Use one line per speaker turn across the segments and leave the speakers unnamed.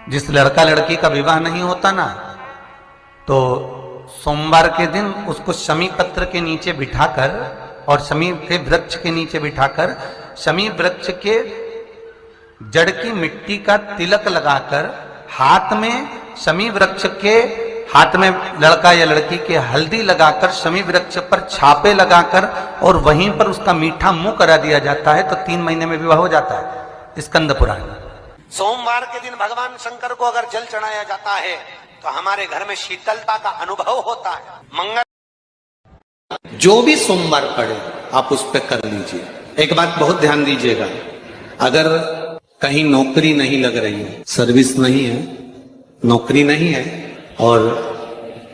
जिस लड़का लड़की का विवाह नहीं होता ना, तो सोमवार के दिन उसको शमी पत्र के नीचे बिठाकर और शमी के वृक्ष के नीचे बिठाकर शमी वृक्ष के जड़ की मिट्टी का तिलक लगाकर हाथ में शमी वृक्ष के हाथ में लड़का या लड़की के हल्दी लगाकर शमी वृक्ष पर छापे लगाकर और वहीं पर उसका मीठा मुंह करा दिया जाता है, तो 3 महीने में विवाह हो जाता है। स्कंद पुराण।
सोमवार के दिन भगवान शंकर को अगर जल चढ़ाया जाता है तो हमारे घर में शीतलता का अनुभव होता है। मंगल
जो भी सोमवार पड़े आप उस पर कर लीजिए। एक बात बहुत ध्यान दीजिएगा, अगर कहीं नौकरी नहीं लग रही है, सर्विस नहीं है, नौकरी नहीं है और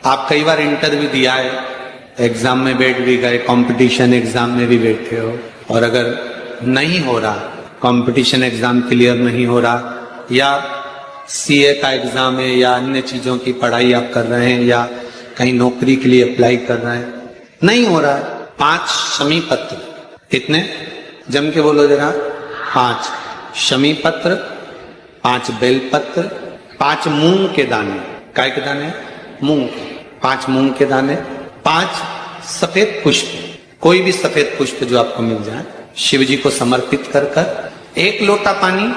आप कई बार इंटरव्यू दिया है, एग्जाम में बैठ भी गए, कंपटीशन एग्जाम में भी बैठे हो और अगर नहीं हो रहा, कंपटीशन एग्जाम क्लियर नहीं हो रहा या सीए का एग्जाम है या अन्य चीजों की पढ़ाई आप कर रहे हैं या कहीं नौकरी के लिए अप्लाई कर रहे हैं, नहीं हो रहा, 5 शमी पत्र, कितने जम के बोलो जरा, 5 शमी पत्र, 5 बेल पत्र, 5 मूंग के दाने, काय के दाने, मूंग, 5 मूंग के दाने, 5 सफेद पुष्प, कोई भी सफेद पुष्प जो आपको मिल जाए, शिव जी को समर्पित कर 1 लोटा पानी,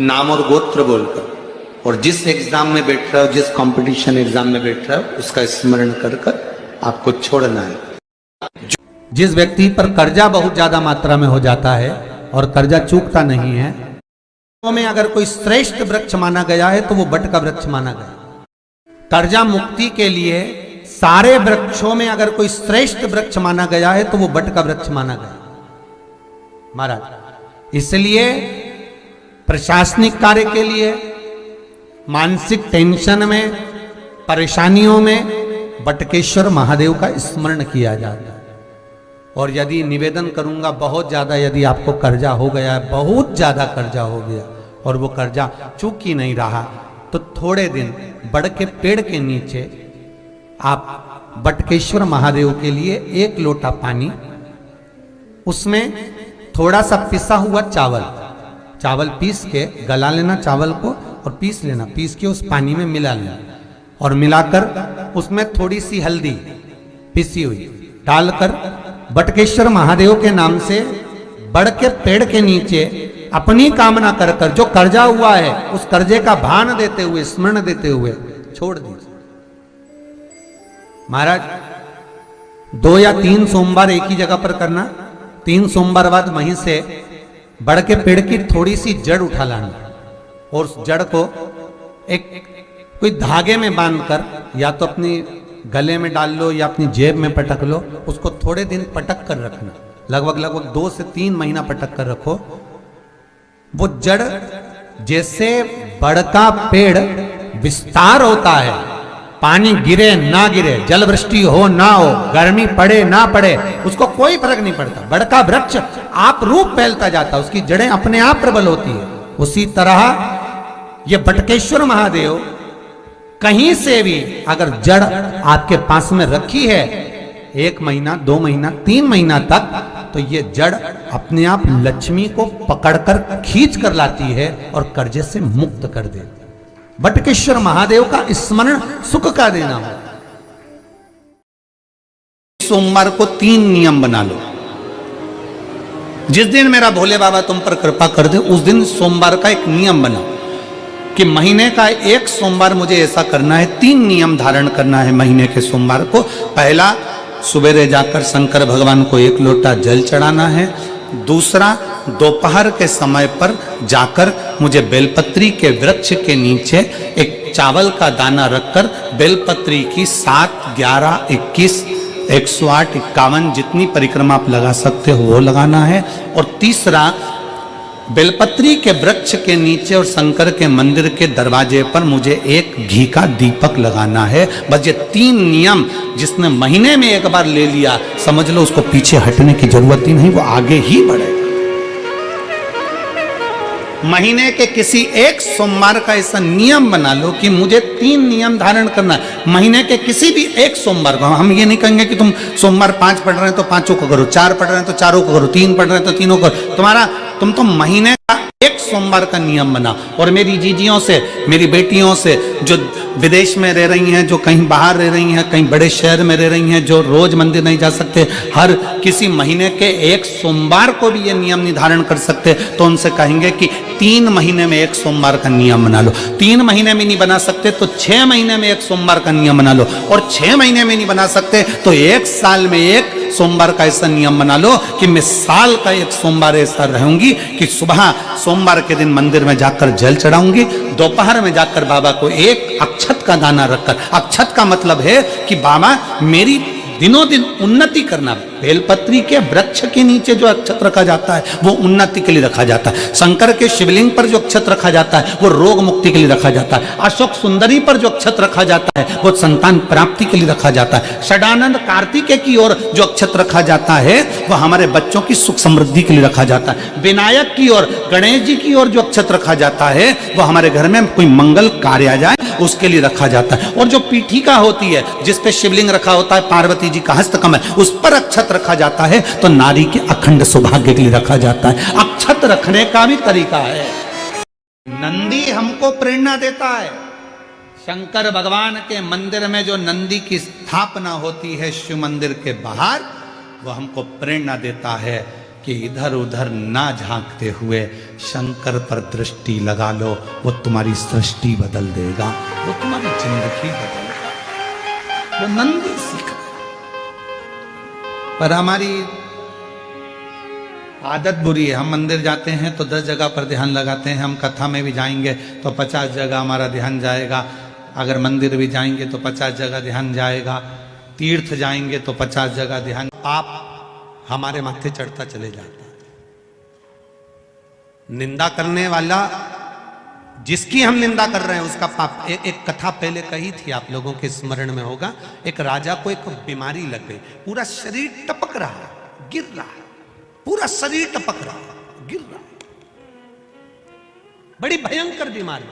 नाम और गोत्र बोलकर, और जिस एग्जाम में बैठ रहे हो, जिस कंपटीशन एग्जाम में बैठ रहे हो, उसका स्मरण कर आपको छोड़ना है। जिस व्यक्ति पर कर्जा बहुत ज्यादा मात्रा में हो जाता है और कर्जा चूकता नहीं है, में अगर कोई श्रेष्ठ वृक्ष माना गया है तो वो बट का वृक्ष माना गया। कर्जा मुक्ति के लिए सारे वृक्षों में अगर कोई श्रेष्ठ वृक्ष माना गया है तो वो बट का वृक्ष माना गया महाराज। इसलिए प्रशासनिक कार्य के लिए, मानसिक टेंशन में, परेशानियों में बटकेश्वर महादेव का स्मरण किया जाता है। और यदि निवेदन करूंगा, बहुत ज्यादा यदि आपको कर्जा हो गया है, बहुत ज्यादा कर्जा हो गया और वो कर्जा चूक ही नहीं रहा, तो थोड़े दिन बड़ के पेड़ के नीचे आप बटकेश्वर महादेव के लिए 1 लोटा पानी, उसमें थोड़ा सा पिसा हुआ चावल पीस के गला लेना चावल को और पीस लेना, पीस के उस पानी में मिला लेना और मिलाकर उसमें थोड़ी सी हल्दी पिसी हुई डालकर बटकेश्वर महादेव के नाम से बड़ के पेड़ के नीचे अपनी कामना कर जो कर्जा हुआ है उस कर्जे का भान देते हुए, स्मरण देते हुए छोड़ दीजिए महाराज। 2 या 3 सोमवार एक ही जगह पर करना, 3 सोमवार बाद वहीं से बड़ के पेड़ की थोड़ी सी जड़ उठा लाना और उस जड़ को एक कोई धागे में बांधकर या तो अपनी गले में डाल लो या अपनी जेब में पटक लो, उसको थोड़े दिन पटक कर रखना, लगभग 2 से 3 महीना पटक कर रखो। वो जड़ जैसे बड़ का पेड़ विस्तार होता है, पानी गिरे ना गिरे, जल वृष्टि हो ना हो, गर्मी पड़े ना पड़े, उसको कोई फर्क नहीं पड़ता, बड़ का वृक्ष आप रूप फैलता जाता, उसकी जड़ें अपने आप प्रबल होती है। उसी तरह ये बटकेश्वर महादेव कहीं से भी अगर जड़ आपके पास में रखी है 1 महीना, 2 महीना, 3 महीना तक, तो ये जड़ अपने आप लक्ष्मी को पकड़कर खींच कर लाती है और कर्जे से मुक्त कर देती। बटकेश्वर महादेव का स्मरण सुख का देना हो। सोमवार को 3 नियम बना लो। जिस दिन मेरा भोले बाबा तुम पर कृपा कर दे, उस दिन सोमवार का एक नियम बनाओ कि महीने का 1 सोमवार मुझे ऐसा करना है, 3 नियम धारण करना है महीने के सोमवार को। पहला, सुबेरे जाकर शंकर भगवान को 1 लोटा जल चढ़ाना है। दूसरा, दोपहर के समय पर जाकर मुझे बेलपत्री के वृक्ष के नीचे एक चावल का दाना रखकर बेलपत्री की 7, 11, 21, 108, 51 जितनी परिक्रमा आप लगा सकते हो वो लगाना है। और तीसरा, बेलपत्री के वृक्ष के नीचे और शंकर के मंदिर के दरवाजे पर मुझे 1 घी का दीपक लगाना है। बस ये 3 नियम जिसने महीने में 1 बार ले लिया, समझ लो उसको पीछे हटने की जरूरत ही नहीं, वो आगे ही बढ़ेगा। महीने के किसी 1 सोमवार का ऐसा नियम बना लो कि मुझे 3 नियम धारण करना है महीने के किसी भी 1 सोमवार को। हम ये नहीं कहेंगे कि तुम सोमवार 5 पढ़ रहे हैं तो 5 को करो, 4 पढ़ रहे हैं तो 4 को करो, 3 पढ़ रहे हैं तो 3 को करो। तुम तो महीने का एक सोमवार का नियम बना। और मेरी जीजियों से, मेरी बेटियों से जो विदेश में रह रही हैं, जो कहीं बाहर रह रही हैं, कहीं बड़े शहर में रह रही हैं, जो रोज मंदिर नहीं जा सकते, हर किसी महीने के एक सोमवार को भी ये नियम निर्धारण कर सकते, तो उनसे कहेंगे कि 3 महीने में एक सोमवार का नियम बना लो। 3 महीने में नहीं बना सकते तो 6 महीने में एक सोमवार का नियम बना लो, और 6 महीने में नहीं बना सकते तो 1 साल में एक सोमवार का ऐसा नियम बना लो कि मैं साल का एक सोमवार ऐसा रहूंगी कि सुबह सोमवार के दिन मंदिर में जाकर जल चढ़ाऊंगी, दोपहर में जाकर बाबा को एक अक्षत का दाना रखकर, अक्षत का मतलब है कि बाबा मेरी दिनों दिन उन्नति करना। बेलपत्री के वृक्ष के नीचे जो अक्षत रखा जाता है वो उन्नति के लिए रखा जाता है। शंकर के शिवलिंग पर जो अक्षत रखा जाता है वो रोग मुक्ति के लिए रखा जाता है। अशोक सुंदरी पर जो अक्षत रखा जाता है वो संतान प्राप्ति के लिए रखा जाता है। षडानंद कार्तिकेय की ओर जो अक्षत रखा जाता है वो हमारे बच्चों की सुख समृद्धि के लिए रखा जाता है। विनायक की ओर, गणेश जी की ओर जो अक्षत रखा जाता है वो हमारे घर में कोई मंगल कार्य आ जाए उसके लिए रखा जाता है। और जो पीठिका होती है जिसपे शिवलिंग रखा होता है, पार्वती जी का हस्तकमल, उस पर अक्षत रखा जाता है तो नारी के अखंड सौभाग्य के लिए रखा जाता है। अक्षत रखने का भी तरीका है। नंदी हमको प्रेरणा देता है। शंकर भगवान के मंदिर में जो नंदी की स्थापना होती है शिव मंदिर के बाहर, वो हमको प्रेरणा देता है कि इधर उधर ना झांकते हुए शंकर पर दृष्टि लगा लो, वो तुम्हारी सृष्टि बदल देगा, वो तुम्हारी जिंदगी बदलेगा। वो नंदी सीख रहे। पर हमारी आदत बुरी है। हम मंदिर जाते हैं तो 10 जगह पर ध्यान लगाते हैं। हम कथा में भी जाएंगे तो 50 जगह हमारा ध्यान जाएगा। अगर मंदिर भी जाएंगे तो 50 जगह ध्यान जाएगा। तीर्थ जाएंगे तो 50 जगह ध्यान। पाप हमारे माथे चढ़ता चले जाता है। निंदा करने वाला, जिसकी हम निंदा कर रहे हैं उसका पाप। एक कथा पहले कही थी, आप लोगों के स्मरण में होगा। एक राजा को एक बीमारी लग गई, पूरा शरीर टपक रहा, गिर रहा, पूरा शरीर टपक रहा, गिर रहा, बड़ी भयंकर बीमारी,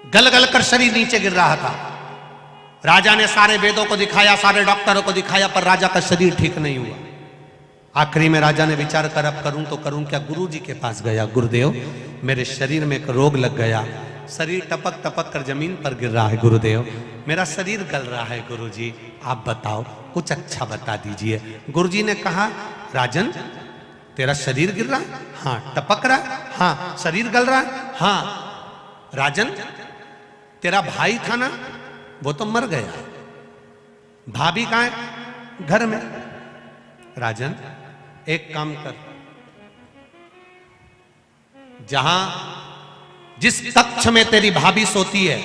गल गल कर शरीर नीचे गिर रहा था। राजा ने सारे वेदों को दिखाया, सारे डॉक्टरों को दिखाया, पर राजा का शरीर ठीक नहीं हुआ। आखिरी में राजा ने विचार कर अब करूं तो करूं क्या। गुरु जी के पास गया, गुरुदेव मेरे शरीर में एक रोग लग गया, शरीर टपक टपक कर जमीन पर गिर रहा है, गुरुदेव मेरा शरीर गल रहा है, गुरु जी आप बताओ कुछ अच्छा बता दीजिए। गुरु जी ने कहा, राजन तेरा शरीर गिर रहा है? हाँ। टपक रहा है? हाँ। शरीर गल रहा है? हाँ। राजन तेरा भाई था ना, वो तो मर गया, भाभी कहाँ है? घर में। राजन एक काम कर, जहां जिस कक्ष में तेरी भाभी सोती है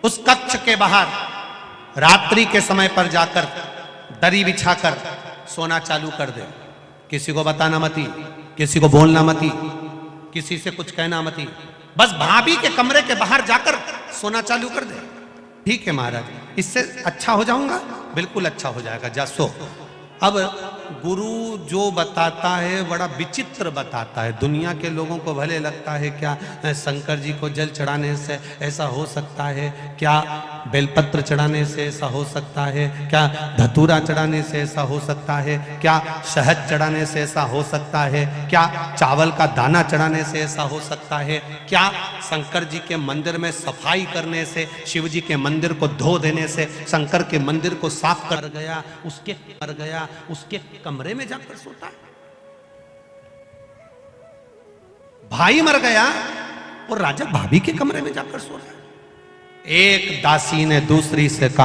उस कक्ष के बाहर रात्रि के समय पर जाकर दरी बिछाकर सोना चालू कर दे। किसी को बताना मती, किसी को बोलना मती, किसी से कुछ कहना मती, बस भाभी के कमरे के बाहर जाकर सोना चालू कर दे। ठीक है महाराज, इससे अच्छा हो जाऊंगा? बिल्कुल अच्छा हो जाएगा, जा सो। अब गुरु जो बताता है बड़ा विचित्र बताता है। दुनिया के लोगों को भले लगता है क्या शंकर जी को जल चढ़ाने से ऐसा हो सकता है, क्या बेलपत्र चढ़ाने से ऐसा हो सकता है, क्या धतूरा चढ़ाने से ऐसा हो सकता है, क्या शहद चढ़ाने से ऐसा हो सकता है, क्या चावल का दाना चढ़ाने से ऐसा हो सकता है, क्या शंकर जी के मंदिर में सफाई करने से, शिव जी के मंदिर को धो देने से शंकर के मंदिर को साफ कर गया, उसके कमरे में जाकर सोता है। भाई मर गया और राजा भाभी के कमरे में जाकर सो रहा है। एक दासी ने दूसरी से कहा,